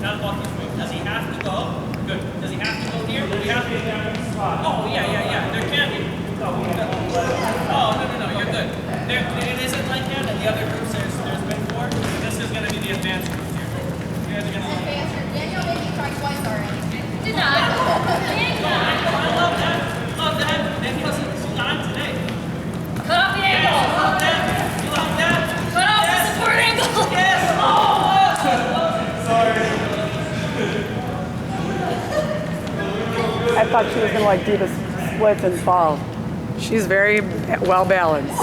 Now the ball keeps moving. Does he have to go? Good. Does he have to go here? Do we have to? Oh, yeah. There can be. Oh, no. You're good. It isn't like that. In the other groups, there's been 4. This is going to be the advanced groups here. You guys are going to. Daniel made me try twice already. Did not. I love that. And he doesn't hold on today. Cut off the angle. You love that. Cut off the support angle. Yes. I thought she was going to do the splits and fall. She's very well balanced.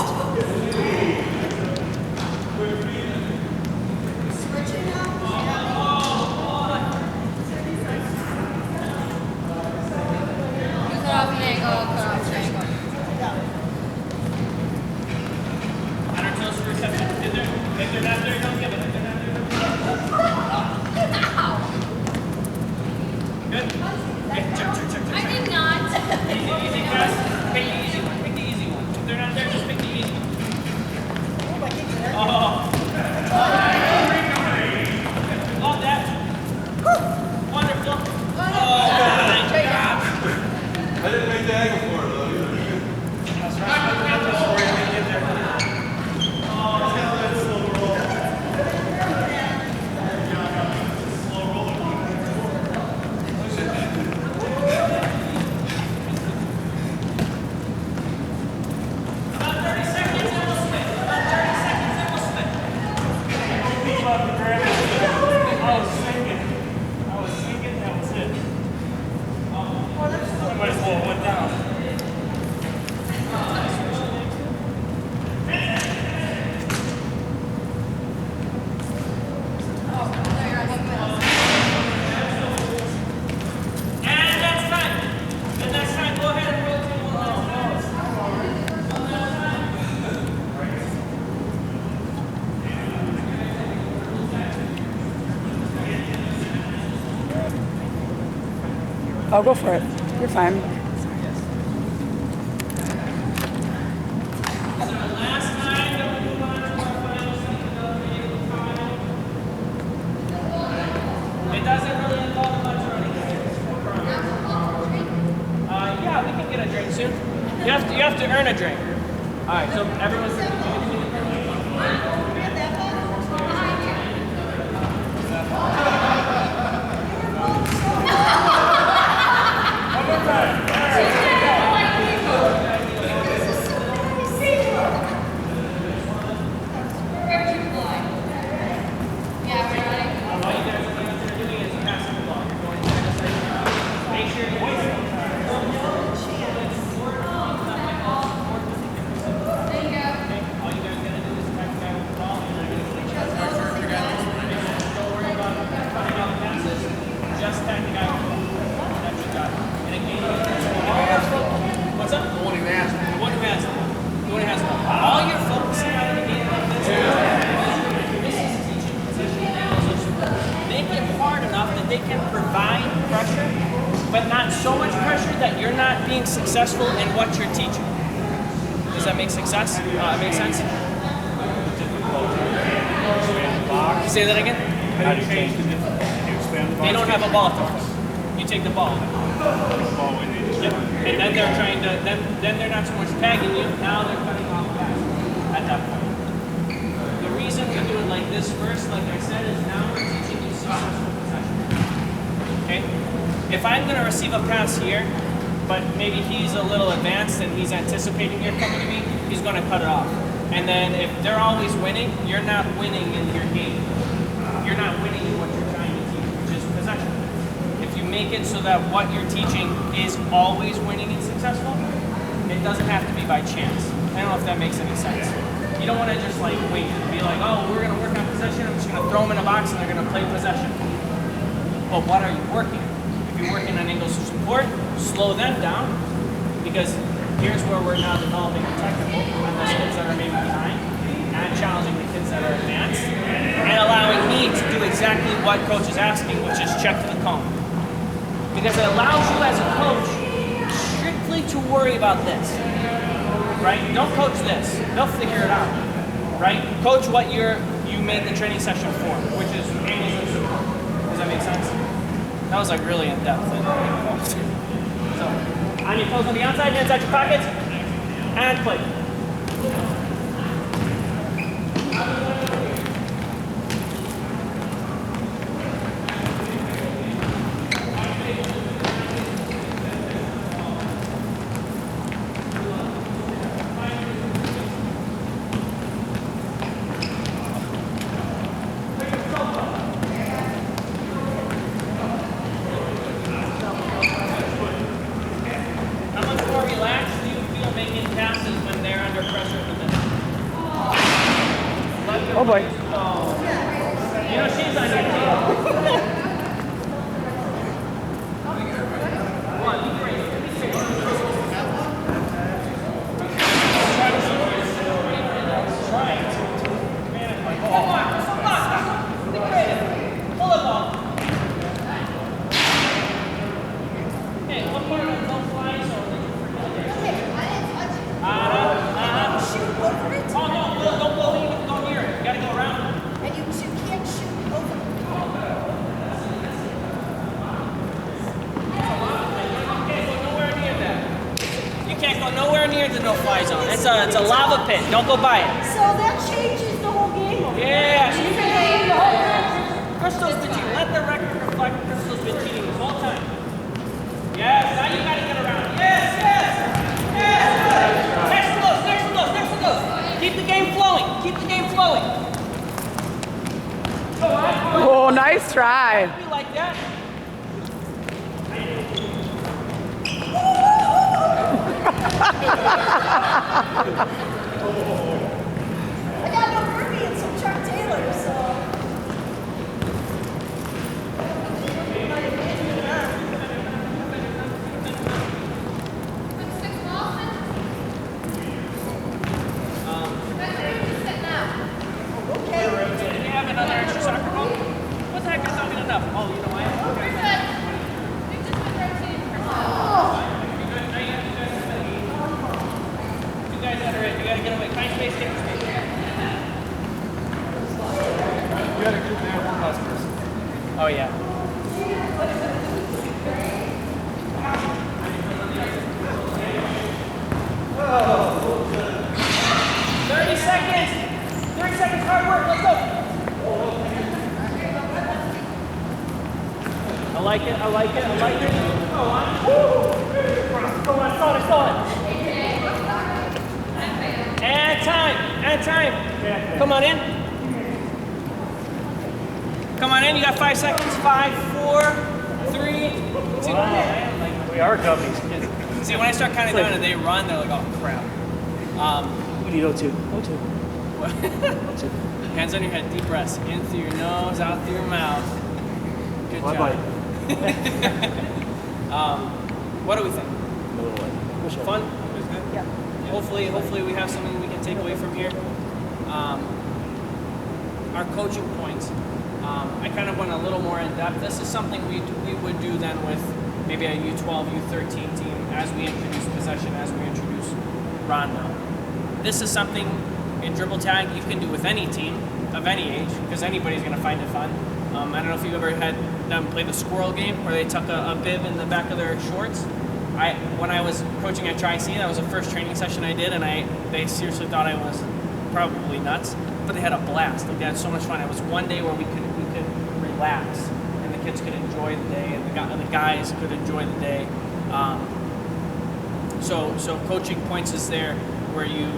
Oh, go for it. You're fine. It doesn't really involve much running. Yeah, we can get a drink soon. You have to earn a drink. All right, so everyone's. Successful in what you're teaching. Does that make success? Make sense? Say that again? How do you change the difference? Can you expand the ball? They don't have a ball throw. You take the ball. Yep. And then they're trying to, then they're not so much tagging you, now they're cutting off pass at that point. The reason we do it like this first, like I said, is now we're teaching you successful possession. Okay? If I'm going to receive a pass here, but maybe he's a little advanced and he's anticipating you're coming to me, he's going to cut it off. And then if they're always winning, you're not winning in your game. You're not winning in what you're trying to teach, which is possession. If you make it so that what you're teaching is always winning and successful, it doesn't have to be by chance. I don't know if that makes any sense. You don't want to just like wait and be like, oh, we're going to work on possession, I'm just going to throw them in a box and they're going to play possession. But what are you working on? If you're working on angles of support, slow them down, because here's where we're now developing a technical on those kids that are maybe behind, and challenging the kids that are advanced, and allowing me to do exactly what coach is asking, which is check the cone. Because it allows you as a coach strictly to worry about this, right? Don't coach this, they'll figure it out, right? Coach what you made the training session for, which is angles of support. Does that make sense? That was like really in depth. So, on your toes on the outside, hands out your pockets, and play. How much more relaxed do you feel making passes when they're under pressure in the middle? Oh boy. You know she's on your team. Come on, be brave. Try it. Come on, be creative. Pull the ball. Hey, what part of no fly zone did you forget? Okay, I didn't touch it. Shoot over it, Oh no, don't go even go near it. You gotta go around. and you can't shoot over it. You can't go nowhere near that. You can't go nowhere near the no-fly zone. It's a lava pit. Don't go by it. So that changes the whole game. Yeah. So you can cheat the whole time. Crystal's been cheating. Let the record reflect Crystal's been cheating this whole time. Yes. Now you gotta get around. Yes. Next to those. Keep the game flowing. Come on. Oh, nice try. Be like that. I got no Kirby and some Chuck Taylor, so. Okay. Did you have another extra soccer ball? What the heck is not enough? Oh, you know why? You guys that are in, you gotta get away. Find space, get space. You got a group there, one last person. Oh yeah. Oh. 30 seconds! 30 seconds, hard work, let's go! I like it. Go on. Woo! Go on, stall it. And time. Come on in. You got 5 seconds. 5, 4, 3, 2. We are guppies. See, when I start counting down and they run, they're like, oh crap. We need O2. Hands on your head, deep breaths. In through your nose, out through your mouth. Good job. Bye-bye. What do we think? Fun? Yeah. Hopefully we have something we can take away from here. Our coaching points. I kind of went a little more in depth. This is something we would do then with maybe a U12, U13 team as we introduce possession, as we introduce rondo. This is something in dribble tag you can do with any team of any age because anybody's going to find it fun. I don't know if you've ever had them play the squirrel game where they tuck a bib in the back of their shorts. When I was coaching at Tri-C, that was the first training session I did, and they seriously thought I was probably nuts, but they had a blast. Like, they had so much fun. It was one day where we could relax, and the kids could enjoy the day, and the guys could enjoy the day. So coaching points is there where you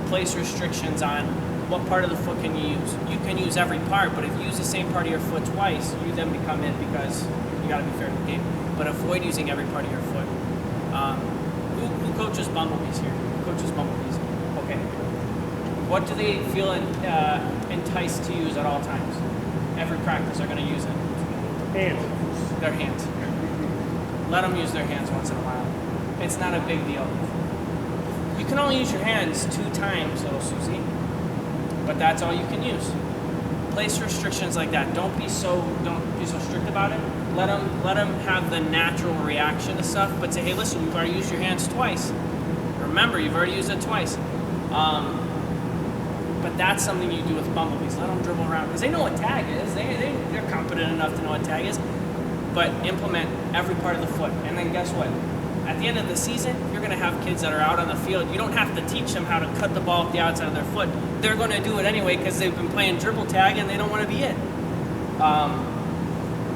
place restrictions on what part of the foot can you use. You can use every part, but if you use the same part of your foot twice, you then become in because you got to be fair to the game. But avoid using every part of your foot. Who coaches bumblebees here? Who coaches bumblebees? Okay. What do they feel enticed to use at all times? Every practice they're going to use it. Hands. Their hands. Let them use their hands once in a while. It's not a big deal. You can only use your hands 2 times, little Susie. But that's all you can use. Place restrictions like that. Don't be so strict about it. Let them have the natural reaction to stuff. But say, hey, listen, you've already used your hands twice. Remember, you've already used it twice. But that's something you do with bumblebees. Let them dribble around because they know what tag is. They're competent enough to know what tag is. but implement every part of the foot. And then guess what? At the end of the season, you're going to have kids that are out on the field. You don't have to teach them how to cut the ball with the outside of their foot. They're going to do it anyway because they've been playing dribble tag and they don't want to be it.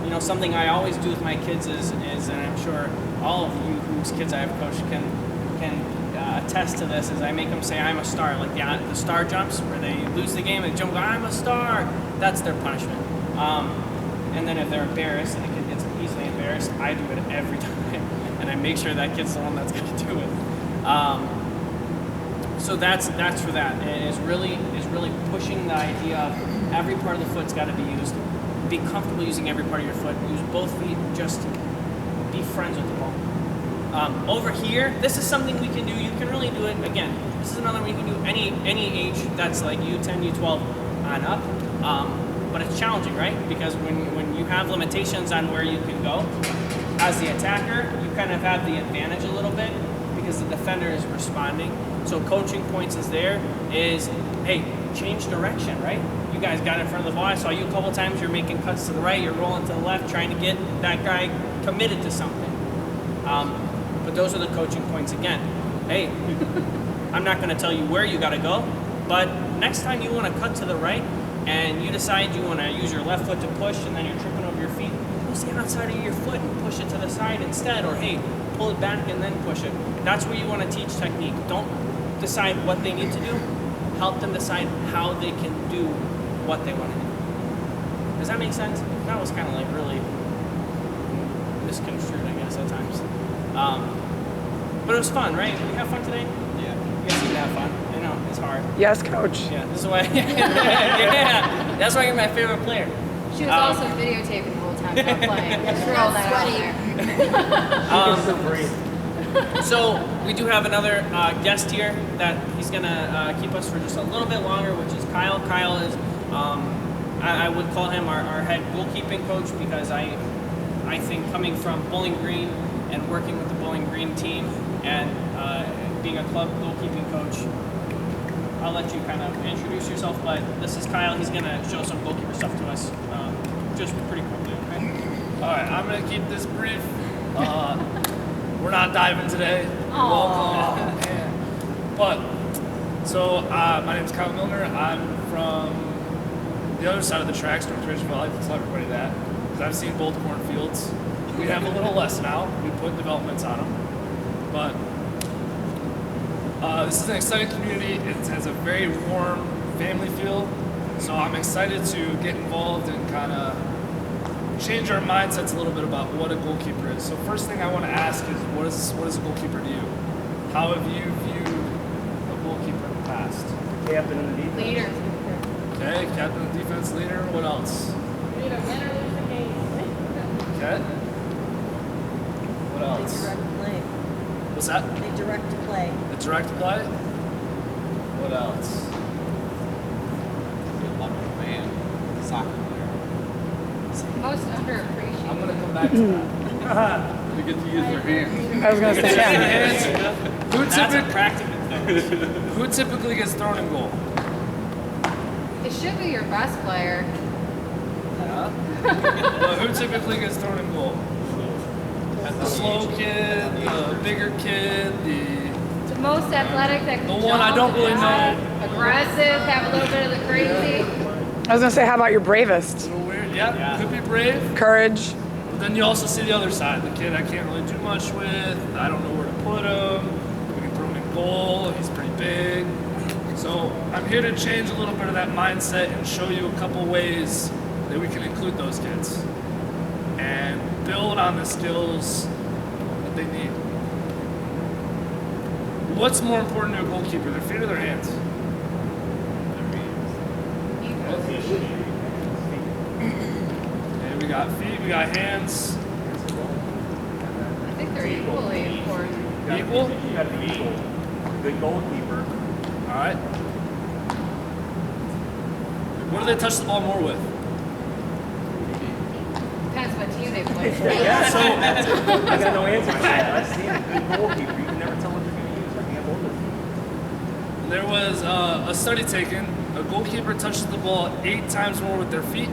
You know, something I always do with my kids is, and I'm sure all of you whose kids I have coached can attest to this, is I make them say, I'm a star. Like the star jumps where they lose the game and jump, I'm a star. That's their punishment. And then if they're embarrassed and the kid gets easily embarrassed, I do it every time. And I make sure that kid's the one that's going to do it. So that's for that. And is really pushing the idea of every part of the foot's got to be used. Be comfortable using every part of your foot. Use both feet. Just be friends with the ball. Over here, this is something we can do. You can really do it. Again, this is another one you can do any age that's like U10, U12 on up. But it's challenging, right? Because when you have limitations on where you can go, as the attacker, you kind of have the advantage a little bit because the defender is responding. So coaching points is hey, change direction, right? You guys got in front of the ball. I saw you a couple times. You're making cuts to the right. You're rolling to the left, trying to get that guy committed to something. But those are the coaching points again. Hey, I'm not going to tell you where you got to go, but next time you want to cut to the right and you decide you want to use your left foot to push and then you're tripping over your feet, use the outside of your foot and push it to the side instead, or hey, pull it back and then push it. That's where you want to teach technique. Don't decide what they need to do. Help them decide how they can do what they want to do. Does that make sense? That was kind of like really misconstrued, I guess, at times. But it was fun, right? We have fun today? Yeah. You guys seem to have fun. I know, it's hard. Yes, coach. Yeah, this is why. Yeah, that's why you're my favorite player. She was also videotaping the whole time while playing. Just throw all that out there. So we do have another guest here that he's gonna keep us for just a little bit longer, which is Kyle. Kyle is, I would call him our head goalkeeping coach because I think coming from Bowling Green and working with the Bowling Green team and being a club goalkeeping coach, I'll let you kind of introduce yourself, but this is Kyle. He's gonna show some goalkeeper stuff to us just pretty quickly, okay? All right, I'm gonna keep this brief. We're not diving today. You're welcome. But, so my name's Kyle Milner. I'm from the other side of the tracks, North Ridgeville. I tell everybody that because I've seen both cornfields. We have a little less now. We put developments on them. But this is an exciting community. It has a very warm family feel. So I'm excited to get involved and kind of change our mindsets a little bit about what a goalkeeper is. So first thing I want to ask is, what is a goalkeeper to you? How have you viewed a goalkeeper in the past? Captain in the defense. Leader. Okay, captain of the defense, leader. What else? Leader, win or lose the game. Okay. What else? Direct play. What's that? They direct play. The direct play? What else? Soccer player. Most underappreciated. I'm going to come back to that. They get to use their hands. I was going to say, yeah. Who typically gets thrown in goal? It should be your best player. Yeah. But who typically gets thrown in goal? The slow kid, the bigger kid, The most athletic that can The one I don't really know. Aggressive, have a little bit of the crazy. I was going to say, how about your bravest? little weird. Yeah, could be brave. Courage. But then you also see the other side. The kid I can't really do much with. I don't know where to put him. We can throw him in goal. He's pretty big. So I'm here to change a little bit of that mindset and show you a couple ways that we can include those kids and build on the skills that they need. What's more important to a goalkeeper, their feet or their hands? Okay, we got feet, we got hands. I think they're equally important. Equal? You got to be equal. Good goalkeeper. All right. What do they touch the ball more with? Depends what team they play. Yeah, so I got no answer to that. I've seen a good goalkeeper. You can never tell what they're going to use. I can't hold it. There was a study taken. A goalkeeper touches the ball 8 times more with their feet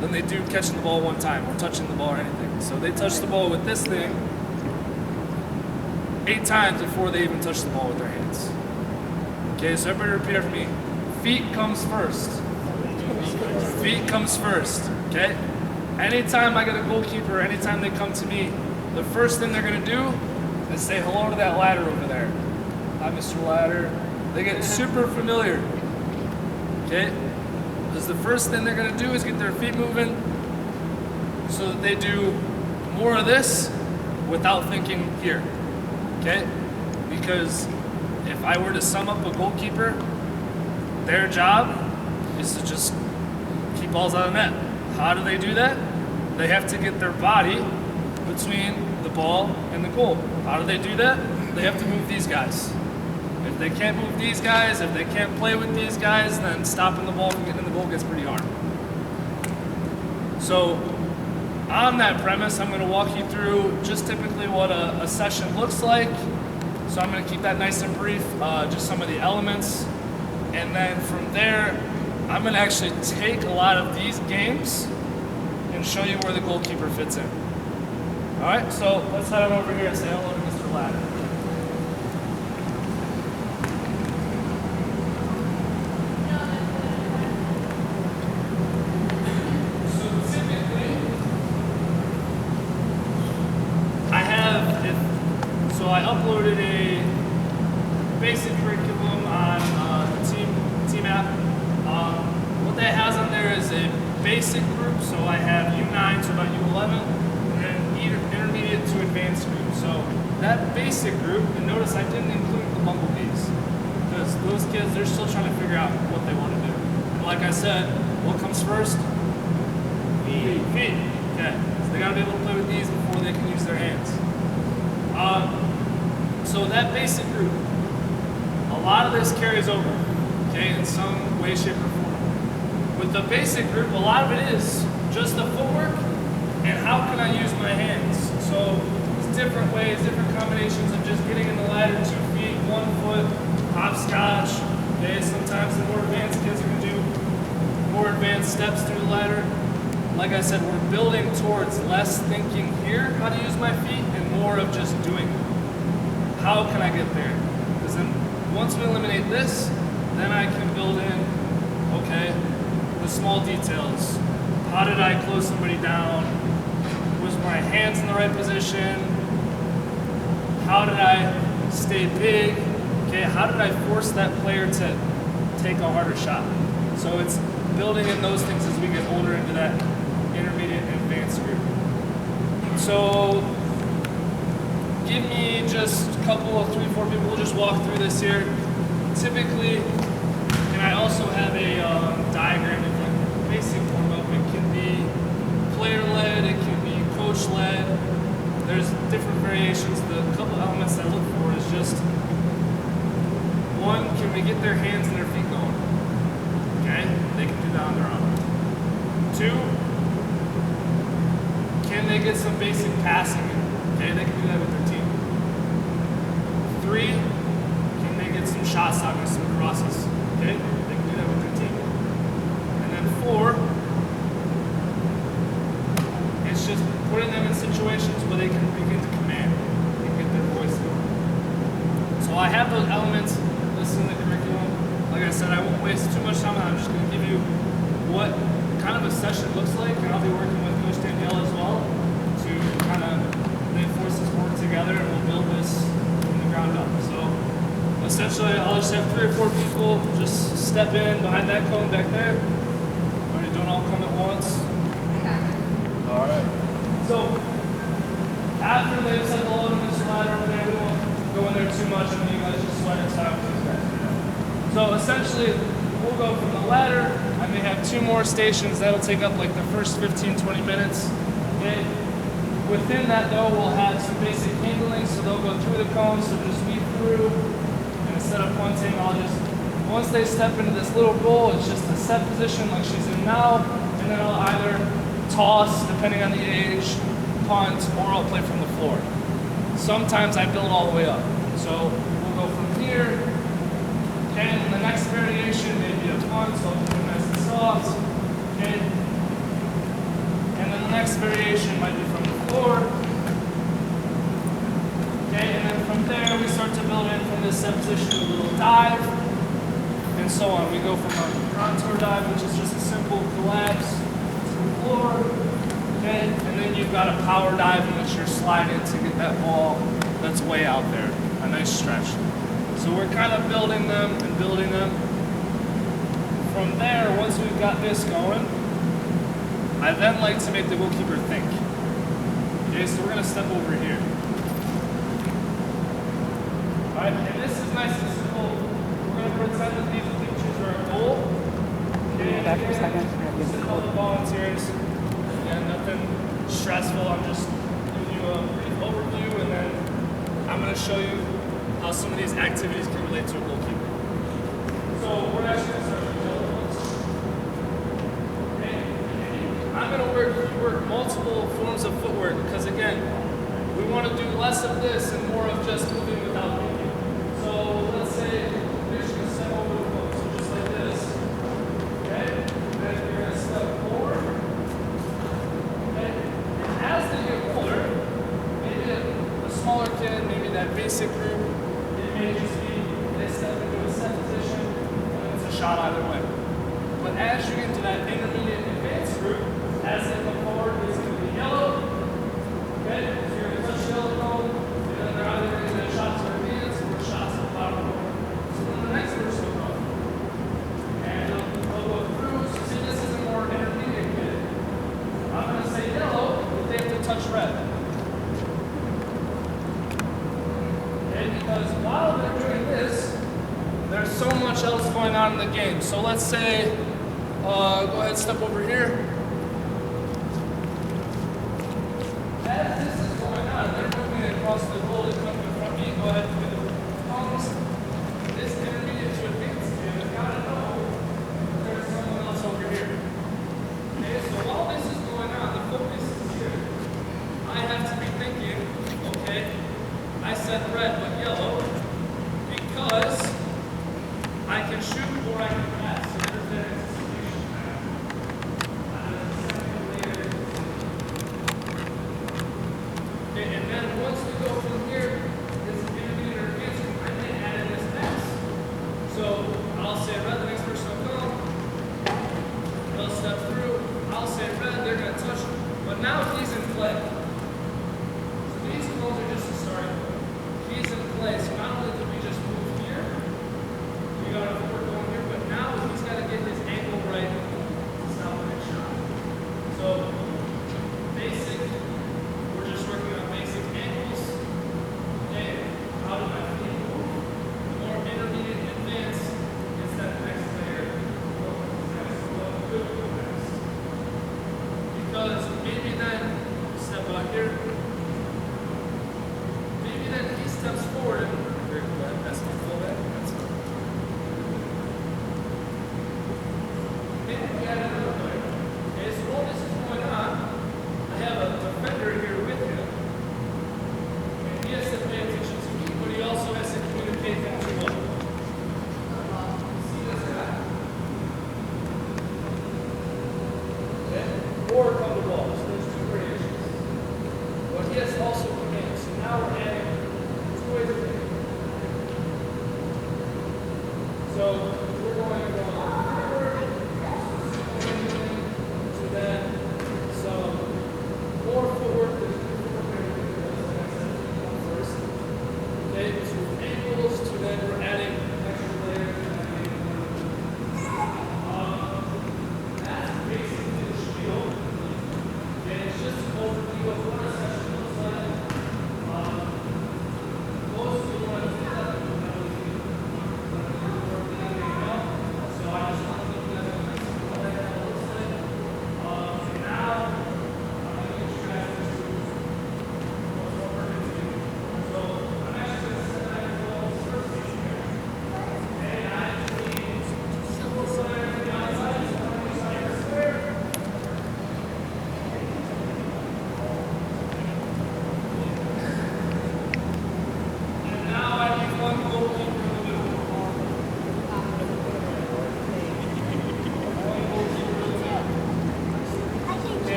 than they do catching the ball one time or touching the ball or anything. So they touch the ball with this thing 8 times before they even touch the ball with their hands. Okay, so everybody repeat after me. Feet comes first. Feet comes first, okay? Anytime I get a goalkeeper, anytime they come to me, the first thing they're gonna do is say hello to that ladder over there. Hi, Mr. Ladder. They get super familiar, okay? Because the first thing they're gonna do is get their feet moving so that they do more of this without thinking here, okay? Because if I were to sum up a goalkeeper, their job is to just keep balls out of net. How do they do that? They have to get their body between the ball and the goal. How do they do that? They have to move these guys. If they can't move these guys, if they can't play with these guys, then stopping the ball from getting in the goal gets pretty hard. So on that premise, I'm going to walk you through just typically what a session looks like. So I'm going to keep that nice and brief, just some of the elements. And then from there, I'm going to actually take a lot of these games and show you where the goalkeeper fits in. All right, so let's head on over here and say hello to Mr. Ladder. So typically, I uploaded a basic curriculum on the team app. What that has on there is a basic group, so I have U9 to about U11, and then intermediate to advanced group. So that basic group, and notice I didn't include the bumblebees, because those kids, they're still trying to figure out what they want to do. And like I said, what comes first? Feet. Okay, so they gotta be able to play with these before they can use their hands. So that basic group, a lot of this carries over, okay, in some way, shape, or form. With the basic group, a lot of it is just the footwork and how can I use my hands. So it's different ways, different combinations of just getting in the ladder, 2 feet, 1 foot, hopscotch. Okay, sometimes the more advanced kids are gonna do more advanced steps through the ladder. Like I said, we're building towards less thinking here, how to use my feet, and more of just doing it. How can I get there? Because then once we eliminate this, then I can build in, okay, the small details. How did I close somebody down? Was my hands in the right position? How did I stay big? Okay, how did I force that player to take a harder shot? So it's building in those things as we get older into that intermediate and advanced group. So give me just a couple of 3, 4 people. We'll just walk through this here. Typically, and I also have a diagram of like basic warm-up. It can be player-led, it can be coach-led. There's different variations. The couple elements I look for is just, 1, can we get their hands and their feet going? Okay, they can do that on their own. 2, can they get some basic passing in? Okay, they can do that with their team. 3, can they get some shot stopping, some crosses? Okay, they can do that with their team. And then 4, it's just putting them in situations where they can begin to command and get their voice going. So I have those elements listed in the curriculum. Like I said, I won't waste too much time. I'm just going to give you what kind of a session looks like, and I'll be working with Coach Danielle as well to kind of reinforce this work together, and we'll build this from the ground up. So essentially, I'll just have 3 or 4 people just step in behind that cone back there. Already don't all come at once. All right. So after they've said hello to Mr. Ladder over there, we won't go in there too much, and you guys just sweat inside with these guys. So essentially, we'll go from the ladder. I may have 2 more stations. That'll take up like the first 15, 20 minutes. Okay. Within that though, we'll have some basic handling. So they'll go through the cone, so just weave through. And instead of punting, I'll just, once they step into this little goal, it's just a set position like she's in now. And then I'll either toss, depending on the age, punt, or I'll play from the floor. Sometimes I build all the way up. So we'll go from here. And the next variation may be a punt, so I'll keep it nice and soft. Okay. next variation might be from the floor. Okay, and then from there we start to build in from this set position a little dive, and so on. We go from a contour dive, which is just a simple collapse to the floor. Okay, and then you've got a power dive in which you're sliding to get that ball that's way out there, a nice stretch. So we're kind of building them and building them. From there, once we've got this going, I then like to make the goalkeeper think. Okay, so we're going to step over here. Alright, and this is nice and simple. We're going to pretend that these pictures are a goal. Okay, Back for a second. this is all the volunteers. Again, nothing stressful. I'm just giving you a brief overview, and then I'm going to show you how some of these activities can relate to a goalkeeper. So we're actually going to start with the yellow ones. Okay. I'm going to work multiple forms of footwork because, again, we want to do less of this and more of just moving without thinking. So let's say you're just going to step over the foot, so just like this. Okay? Then you're going to step forward. Okay? And as they get older, maybe a smaller kid, maybe that basic group, it may just be they step into a set position and it's a shot either way. But as you get into that intermediate advanced group, as they come forward, it's going to be yellow. Okay? So you're going to touch the yellow cone, and then they're either going to get shots to their hands or shots to the bottom of the board. So then the next person will go. And they'll go through. So see, this is a more intermediate kid. I'm going to say yellow, but they have to touch red. Okay? Because while they're doing this, there's so much else going on in the game. So let's say, go ahead, step over here. As this is going on, they're moving across the goal to come in front of me. Go ahead and do the palms. This intermediate to advanced kid has got to know that there's someone else over here. Okay, so while this is going on, the focus is here. I have to be thinking, okay, I said red but yellow because I can shoot or I can pass. So there's that anticipation. Okay, and then once we go from here, this intermediate or advanced group, I may add in this pass. So I'll say red, the next person will come. They'll step through. I'll say red, they're going to touch. But now he's in play. So these goals are just a starting point. He's in play. So not only did we just move here, we got a forward going here, but now he's got to get his angle right to stop the next shot. So basic, we're just working on basic angles. Okay, how do my feet move? The more intermediate and advanced, it's that next layer. What could go next? Because maybe then, step out here, maybe then he steps forward and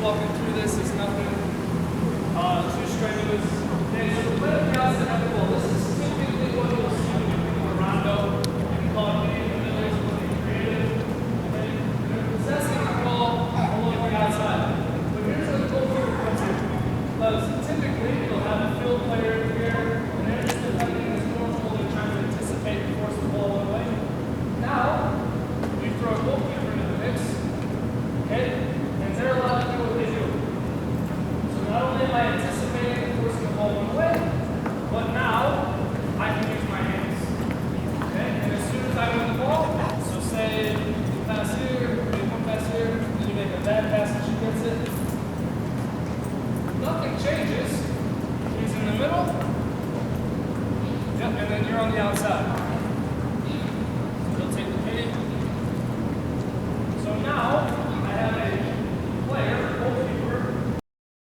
walking through this is nothing too strenuous. Okay, so the play of the outside of the ball. This is typically what you'll see when you're doing a rondo. You can call it being familiar, something creative. Okay, you're possessing the ball all over the outside. But here's where the goalkeeper comes in. Because typically you'll have a field player here, and they're just defending as normal. They're trying to anticipate and force the ball one way. Now, you throw a goalkeeper into the mix, okay, and they're allowed to do what they do. So not only am I anticipating and forcing the ball one way, but now I can use my hands. Okay, and as soon as I win the ball, so say you pass here, you one pass here, then you make a bad pass and she gets it. Nothing changes. He's in the middle. Yep, and then you're on the outside.